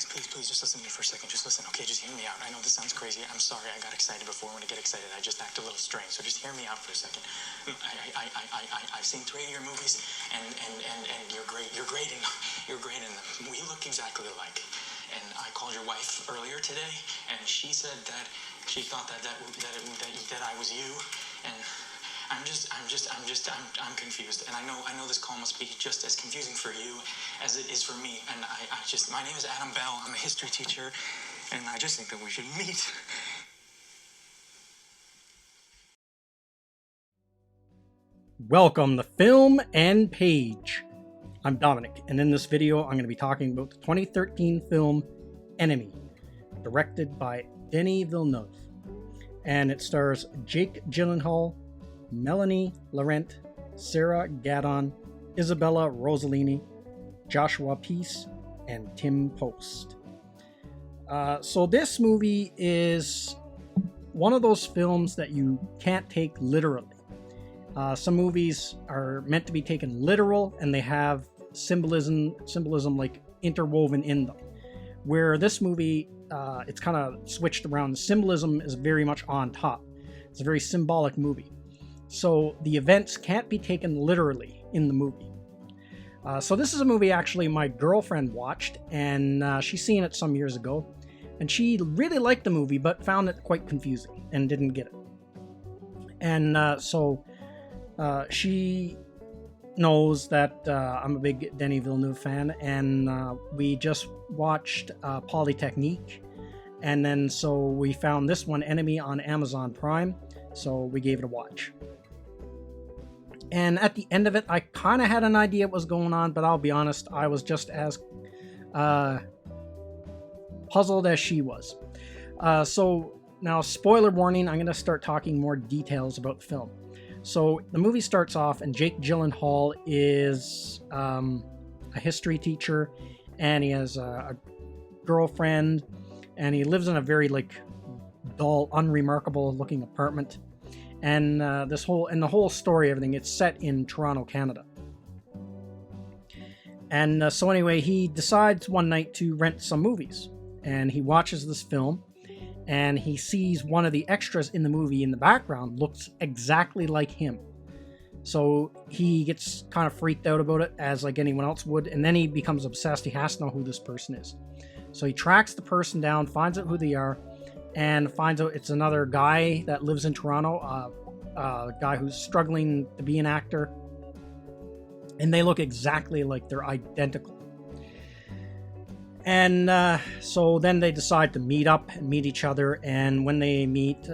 please, just listen to me for a second. Just listen, okay? Just hear me out. I know this sounds crazy. I'm sorry. I got excited before. When I get excited, I just act a little strange. So just hear me out for a second. I've seen 3 of your movies, and you're great. You're great in them. We look exactly alike. And I called your wife earlier today, and she said that she thought that I was you, and I'm confused, and I know this call must be just as confusing for you as it is for me, and my name is Adam Bell, I'm a history teacher, and I just think that we should meet. Welcome to Film and Page. I'm Dominic, and in this video I'm going to be talking about the 2013 film Enemy, directed by Denis Villeneuve, and it stars Jake Gyllenhaal, Melanie Laurent, Sarah Gadon, Isabella Rossellini, Joshua Peace, and Tim Post. So this movie is one of those films that you can't take literally. Some movies are meant to be taken literal, and they have symbolism like interwoven in them. Where this movie, it's kind of switched around. The symbolism is very much on top. It's a very symbolic movie. So the events can't be taken literally in the movie. So this is a movie actually my girlfriend watched, and she's seen it some years ago. And she really liked the movie, but found it quite confusing and didn't get it. And so she knows that I'm a big Denis Villeneuve fan, and we just watched Polytechnique, and then so we found this one, Enemy, on Amazon Prime, so we gave it a watch. And at the end of it, I kind of had an idea what was going on, but I'll be honest, I was just as puzzled as she was. So now, spoiler warning, I'm going to start talking more details about the film. So the movie starts off, and Jake Gyllenhaal is a history teacher, and he has a girlfriend, and he lives in a very dull, unremarkable looking apartment. And the whole story, everything, it's set in Toronto, Canada. And so anyway, he decides one night to rent some movies, and he watches this film, and he sees one of the extras in the movie in the background looks exactly like him. So he gets kind of freaked out about it, as like anyone else would, and then he becomes obsessed. He has to know who this person is. So he tracks the person down, finds out who they are, and finds out it's another guy that lives in Toronto, a guy who's struggling to be an actor. And they look exactly like they're identical. And so then they decide to meet up and meet each other, and when they meet,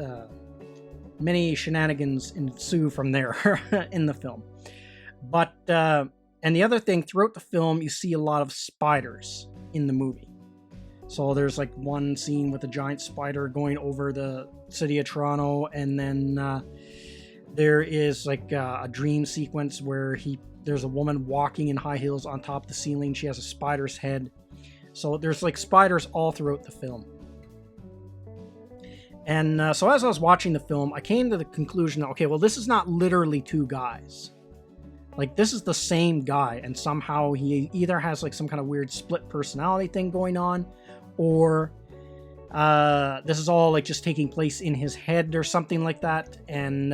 many shenanigans ensue from there in the film. But, and the other thing, throughout the film, you see a lot of spiders in the movie. So there's like one scene with a giant spider going over the city of Toronto, and then there is like a dream sequence where there's a woman walking in high heels on top of the ceiling. She has a spider's head. So there's like spiders all throughout the film. And so as I was watching the film, I came to the conclusion, okay, well, this is not literally two guys. Like, this is the same guy, and somehow he either has like some kind of weird split personality thing going on, or this is all like just taking place in his head or something like that. And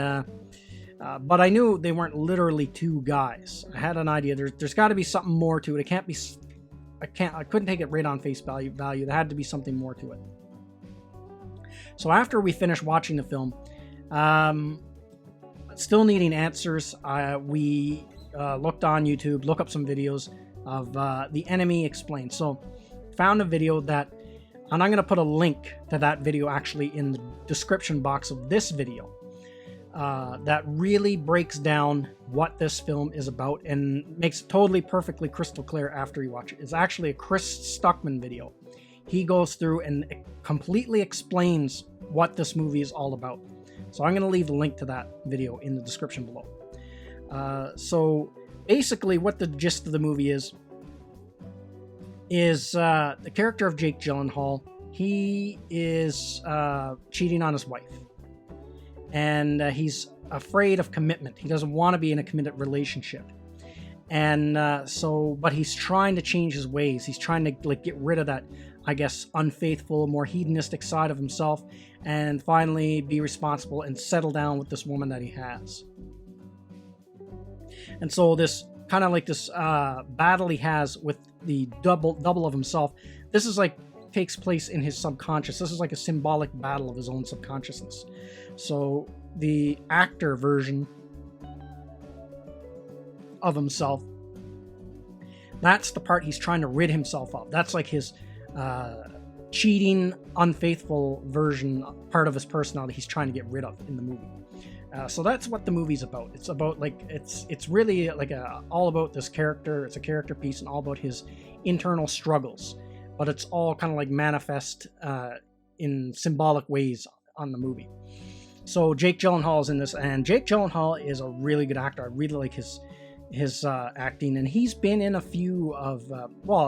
but I knew they weren't literally two guys. I had an idea. There's got to be something more to it. It can't be. I couldn't take it right on face value. There had to be something more to it. So after we finished watching the film, still needing answers, we looked on YouTube, looked up some videos of The Enemy Explained. So found a video that, and I'm going to put a link to that video actually in the description box of this video, that really breaks down what this film is about and makes it totally perfectly crystal clear after you watch it. It's actually a Chris Stuckman video. He goes through and completely explains what this movie is all about. So I'm going to leave the link to that video in the description below. So basically what the gist of the movie is the character of Jake Gyllenhaal. He is cheating on his wife. And he's afraid of commitment. He doesn't want to be in a committed relationship. And but he's trying to change his ways. He's trying to get rid of that I guess, unfaithful, more hedonistic side of himself, and finally be responsible and settle down with this woman that he has. And so this kind of like this battle he has with the double of himself, this is like takes place in his subconscious. This is like a symbolic battle of his own subconsciousness. So the actor version of himself, that's the part he's trying to rid himself of. That's like his cheating, unfaithful version, part of his personality he's trying to get rid of in the movie. So that's what the movie's about. It's about like it's really like all about this character. It's a character piece and all about his internal struggles, but it's all kind of like manifest in symbolic ways on the movie. So Jake Gyllenhaal is in this, and Jake Gyllenhaal is a really good actor. I really like his acting, and he's been in a few of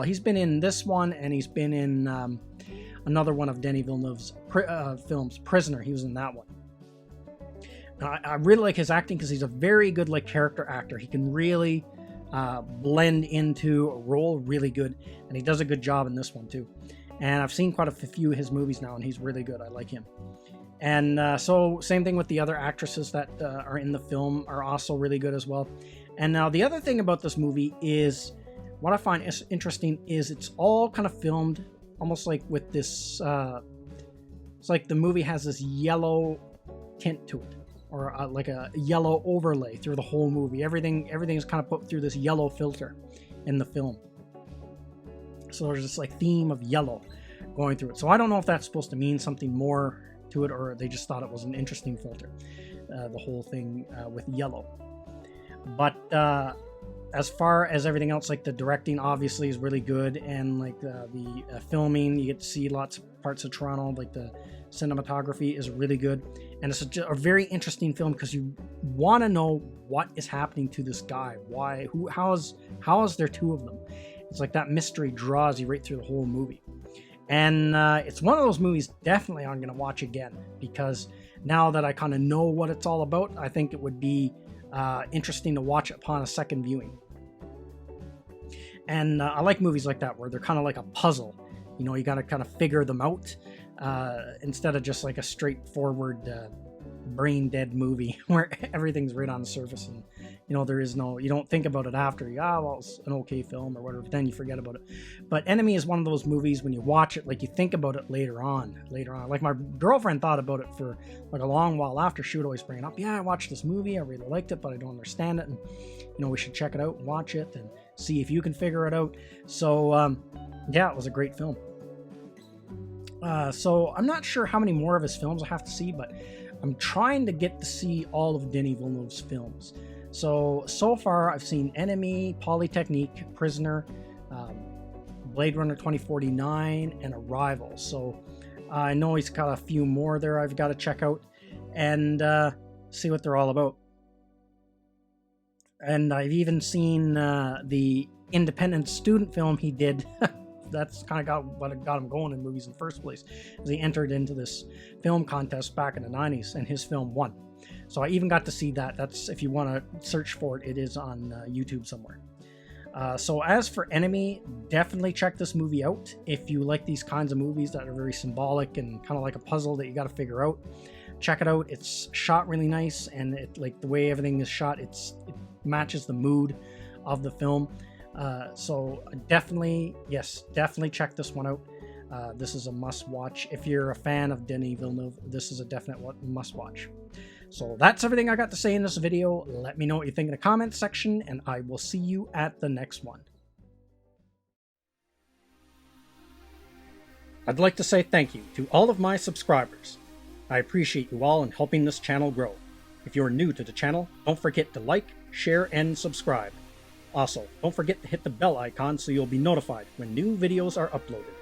he's been in this one, and he's been in another one of Denis Villeneuve's films, Prisoner. He was in that one. I really like his acting because he's a very good like character actor. He can really blend into a role really good, and he does a good job in this one too. And I've seen quite a few of his movies now, and he's really good. I like him. And so same thing with the other actresses that are in the film are also really good as well. And now the other thing about this movie is, what I find interesting is it's all kind of filmed almost like with this, it's like the movie has this yellow tint to it, or like a yellow overlay through the whole movie. Everything is kind of put through this yellow filter in the film. So there's this like theme of yellow going through it. So I don't know if that's supposed to mean something more to it, or they just thought it was an interesting filter, the whole thing with yellow. But as far as everything else, like the directing obviously is really good, and like the filming, you get to see lots of parts of Toronto. Like the cinematography is really good, and it's a very interesting film because you want to know what is happening to this guy. Why? How is there two of them? It's like that mystery draws you right through the whole movie. And it's one of those movies definitely I'm going to watch again, because now that I kind of know what it's all about, I think it would be interesting to watch upon a second viewing. And I like movies like that where they're kind of like a puzzle. You know, you got to kind of figure them out instead of just like a straightforward brain dead movie where everything's right on the surface, and you know you don't think about it after. Well, it's an okay film or whatever, but then you forget about it. But Enemy is one of those movies when you watch it, like you think about it later on. Like my girlfriend thought about it for like a long while after. She would always bring it up. I watched this movie, I really liked it, but I don't understand it, and you know, we should check it out and watch it and see if you can figure it out. So it was a great film. So I'm not sure how many more of his films I have to see, but I'm trying to get to see all of Denis Villeneuve's films. So far I've seen Enemy, Polytechnique, Prisoner, Blade Runner 2049, and Arrival. So I know he's got a few more there I've got to check out and see what they're all about. And I've even seen the independent student film he did. That's kind of got him going in movies in the first place. He entered into this film contest back in the 90s, and his film won. So I even got to see that. That's, if you want to search for it, it is on YouTube somewhere. So as for Enemy, definitely check this movie out. If you like these kinds of movies that are very symbolic and kind of like a puzzle that you got to figure out, check it out. It's shot really nice, and it, like the way everything is shot, it matches the mood of the film. So definitely check this one out. This is a must-watch. If you're a fan of Denis Villeneuve, this is a definite must-watch. So that's everything I got to say in this video. Let me know what you think in the comments section, and I will see you at the next one. I'd like to say thank you to all of my subscribers. I appreciate you all in helping this channel grow. If you're new to the channel, don't forget to like, share, and subscribe. Also, don't forget to hit the bell icon so you'll be notified when new videos are uploaded.